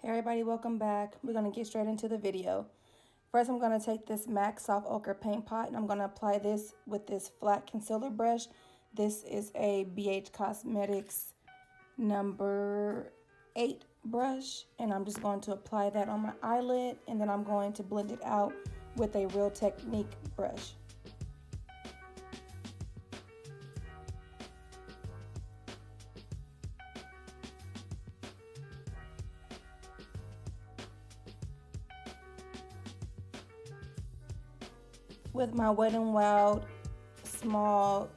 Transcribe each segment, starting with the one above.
Hey everybody, welcome back. We're going to get straight into the video. First, I'm going to take this MAC Soft Ochre Paint Pot and I'm going to apply this with this flat concealer brush. This is a BH Cosmetics number 8 brush, and I'm just going to apply that on my eyelid, and then I'm going to blend it out with a Real Technique brush. With my Wet n Wild small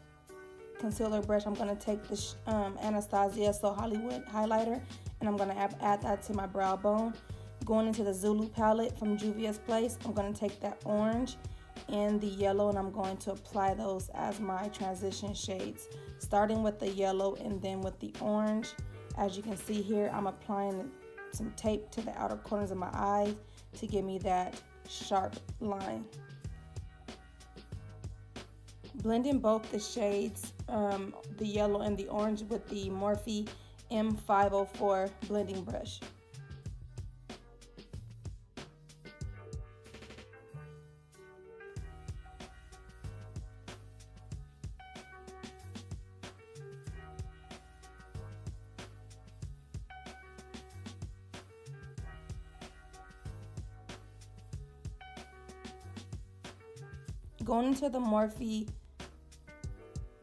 concealer brush, I'm going to take the Anastasia So Hollywood highlighter, and I'm going to add that to my brow bone. Going into the Zulu palette from Juvia's Place, I'm going to take that orange and the yellow, and I'm going to apply those as my transition shades, starting with the yellow and then with the orange. As you can see here, I'm applying some tape to the outer corners of my eyes to give me that sharp line. Blending both the shades, the yellow and the orange, with the Morphe M504 blending brush. Going into the Morphe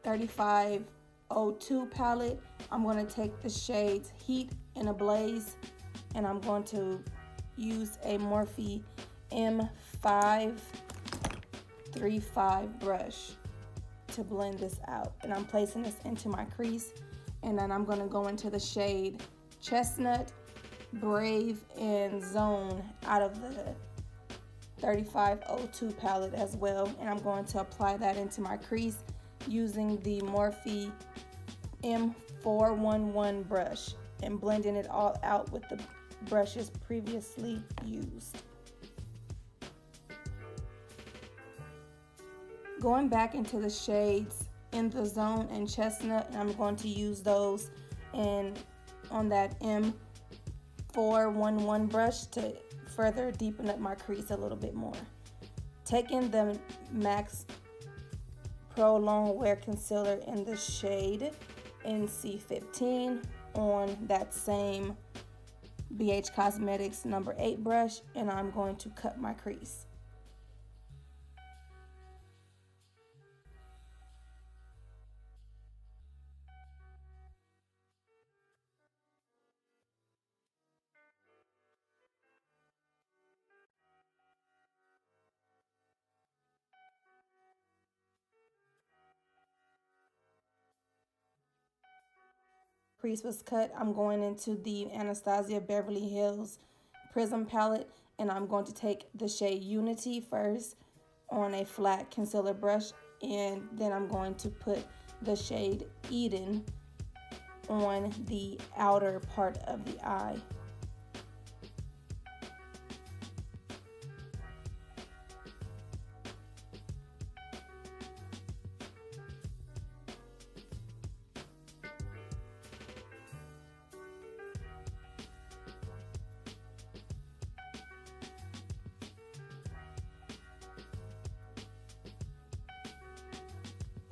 3502 palette, I'm going to take the shades Heat and Ablaze, and I'm going to use a Morphe M535 brush to blend this out. And I'm placing this into my crease, and then I'm going to go into the shade Chestnut, Brave, and Zone out of the 3502 palette as well, and I'm going to apply that into my crease using the Morphe M411 brush and blending it all out with the brushes previously used. Going back into the shades in the Zone and Chestnut, and I'm going to use those on that M411 brush to further deepen up my crease a little bit more. Taking the MAC Pro Long Wear Concealer in the shade NC15 on that same BH Cosmetics number 8 brush, and I'm going to cut my crease. Crease was cut, I'm going into the Anastasia Beverly Hills Prism palette, and I'm going to take the shade Unity first on a flat concealer brush, and then I'm going to put the shade Eden on the outer part of the eye.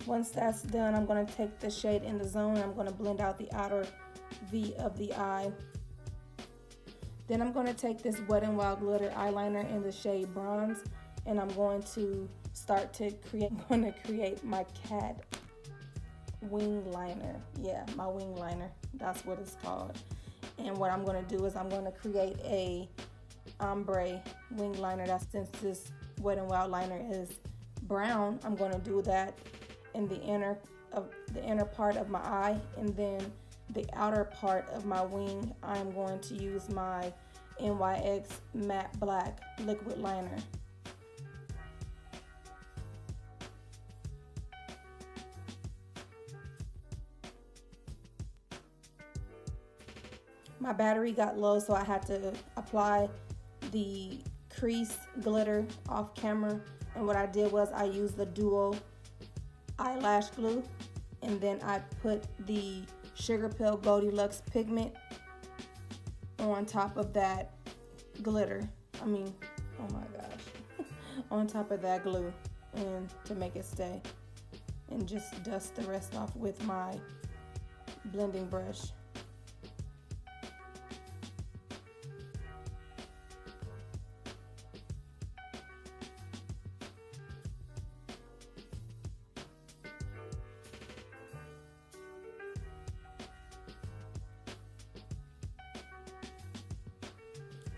Once that's done, I'm going to take the shade in the Zone, and I'm going to blend out the outer V of the eye. Then I'm going to take this Wet n Wild glitter eyeliner in the shade Bronze, and I'm going to start to create my cat wing liner. Yeah, my wing liner. That's what it's called. And what I'm going to do is I'm going to create a ombre wing liner. That's, since this Wet n Wild liner is brown, I'm going to do that in the inner part of my eye, and then the outer part of my wing, I'm going to use my NYX Matte Black liquid liner. My battery got low, so I had to apply the crease glitter off camera, and what I did was I used the Duo eyelash glue, and then I put the Sugar Pill Goldilux pigment on top of that glitter. Oh my gosh. On top of that glue, and to make it stay. And just dust the rest off with my blending brush.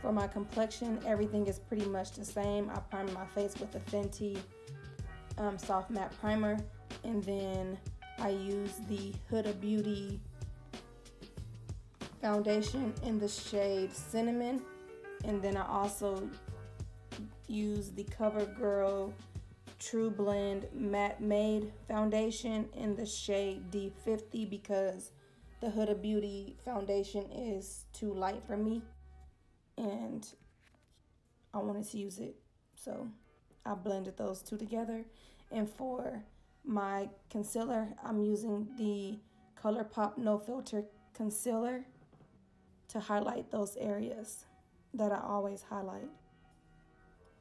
For my complexion, everything is pretty much the same. I primed my face with the Fenty Soft Matte Primer, and then I use the Huda Beauty foundation in the shade Cinnamon, and then I also use the CoverGirl True Blend Matte Made foundation in the shade D50 because the Huda Beauty foundation is too light for me and I wanted to use it, so I blended those two together. And for my concealer, I'm using the ColourPop No Filter concealer to highlight those areas that I always highlight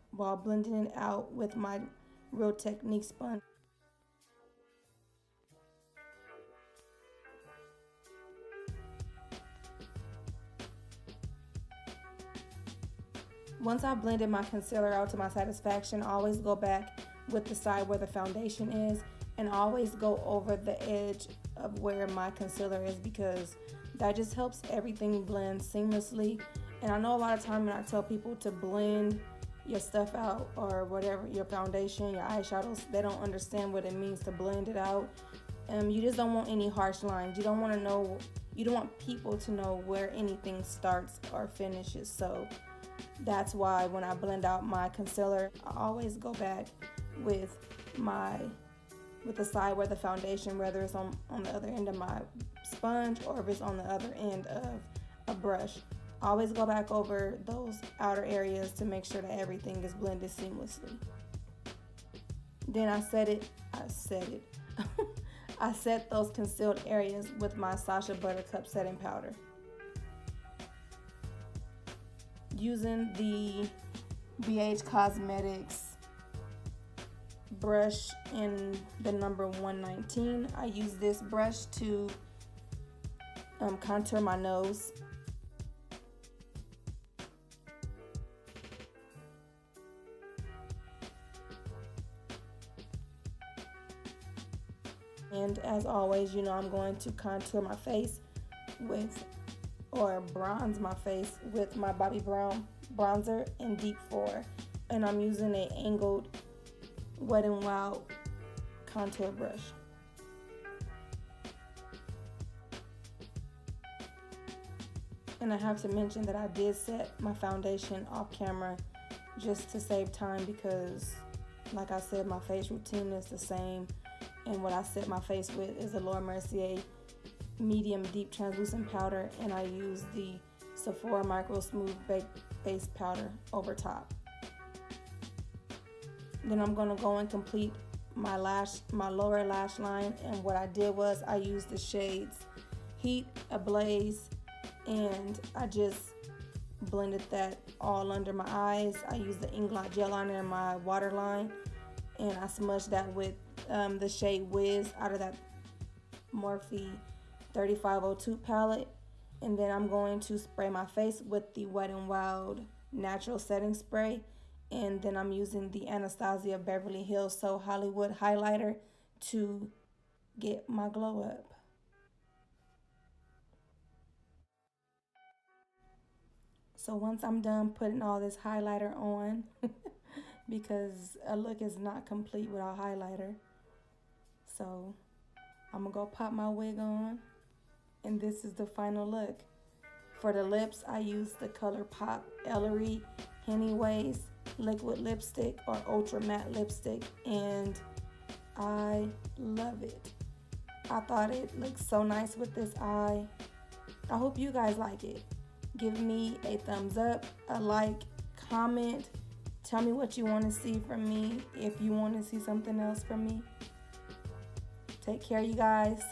while blending it out with my Real Technique sponge. Once I've blended my concealer out to my satisfaction, I always go back with the side where the foundation is and always go over the edge of where my concealer is because that just helps everything blend seamlessly. And I know a lot of time when I tell people to blend your stuff out or whatever, your foundation, your eyeshadows, they don't understand what it means to blend it out. You just don't want any harsh lines. You don't want people to know where anything starts or finishes. So that's why when I blend out my concealer, I always go back with the side where the foundation, whether it's on the other end of my sponge or if it's on the other end of a brush. I always go back over those outer areas to make sure that everything is blended seamlessly. Then I set those concealed areas with my Sacha Buttercup setting powder. Using the BH Cosmetics brush in the number 119, I use this brush to contour my nose. And as always, I'm going to contour my face or bronze my face with my Bobbi Brown bronzer in Deep 4. And I'm using an angled Wet n Wild contour brush. And I have to mention that I did set my foundation off camera just to save time because, like I said, my face routine is the same. And what I set my face with is a Laura Mercier medium deep translucent powder, and I use the Sephora Micro Smooth Baked Base Powder over top. Then I'm going to go and complete my lower lash line, and what I did was I used the shades Heat, Ablaze, and I just blended that all under my eyes. I used the Inglot gel liner in my waterline, and I smudged that with the shade Wiz out of that Morphe 3502 palette. And then I'm going to spray my face with the Wet n Wild natural setting spray, and then I'm using the Anastasia Beverly Hills So Hollywood highlighter to get my glow up. So once I'm done putting all this highlighter on because a look is not complete without highlighter, so I'm gonna go pop my wig on, and this is the final look. For the lips, I use the ColourPop Ellery Henny Ways liquid lipstick or ultra matte lipstick, and I love it. I thought it looked so nice with this eye. I hope you guys like it. Give me a thumbs up, a like, comment. Tell me what you want to see from me, if you want to see something else from me. Take care, you guys.